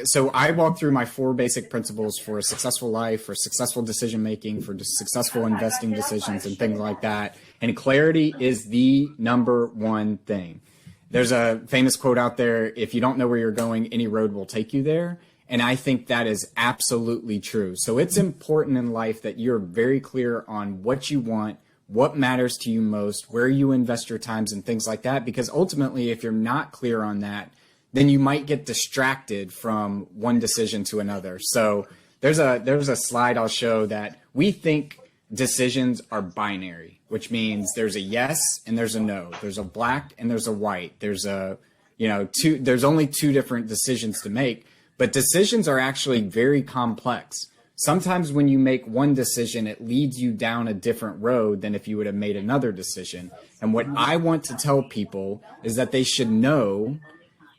So I walk through my 4 basic principles for a successful life, for successful decision making, for successful investing decisions and things like that. And clarity is the number one thing. There's a famous quote out there: if you don't know where you're going, any road will take you there. And I think that is absolutely true. So it's important in life that you're very clear on what you want, what matters to you most, where you invest your times and things like that. Because ultimately, if you're not clear on that, then you might get distracted from one decision to another. So there's a slide I'll show that we think decisions are binary, which means there's a yes and there's a no. There's a black and there's a white. There's there's only 2 different decisions to make, but decisions are actually very complex. Sometimes when you make one decision, it leads you down a different road than if you would have made another decision. And what I want to tell people is that they should know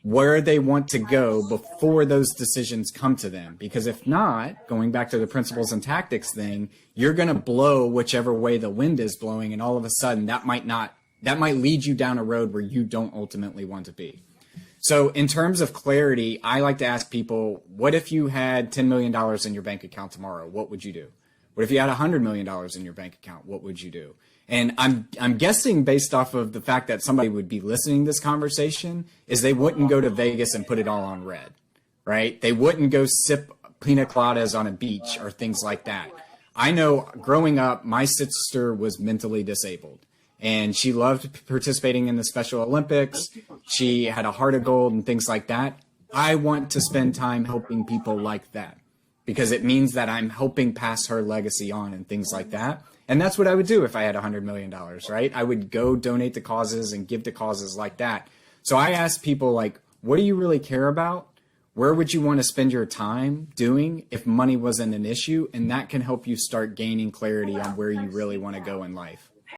where they want to go before those decisions come to them. Because if not, going back to the principles and tactics thing, you're going to blow whichever way the wind is blowing. And all of a sudden that might lead you down a road where you don't ultimately want to be. So in terms of clarity, I like to ask people, what if you had $10 million in your bank account tomorrow? What would you do? What if you had $100 million in your bank account? What would you do? And I'm guessing, based off of the fact that somebody would be listening to this conversation, is they wouldn't go to Vegas and put it all on red, right? They wouldn't go sip pina coladas on a beach or things like that. I know growing up, my sister was mentally disabled and she loved participating in the Special Olympics. She had a heart of gold and things like that. I want to spend time helping people like that because it means that I'm helping pass her legacy on and things like that. And that's what I would do if I had $100 million, right? I would go donate to causes and give to causes like that. So I ask people, like, what do you really care about? Where would you want to spend your time doing if money wasn't an issue? And that can help you start gaining clarity on where you really want to go in life.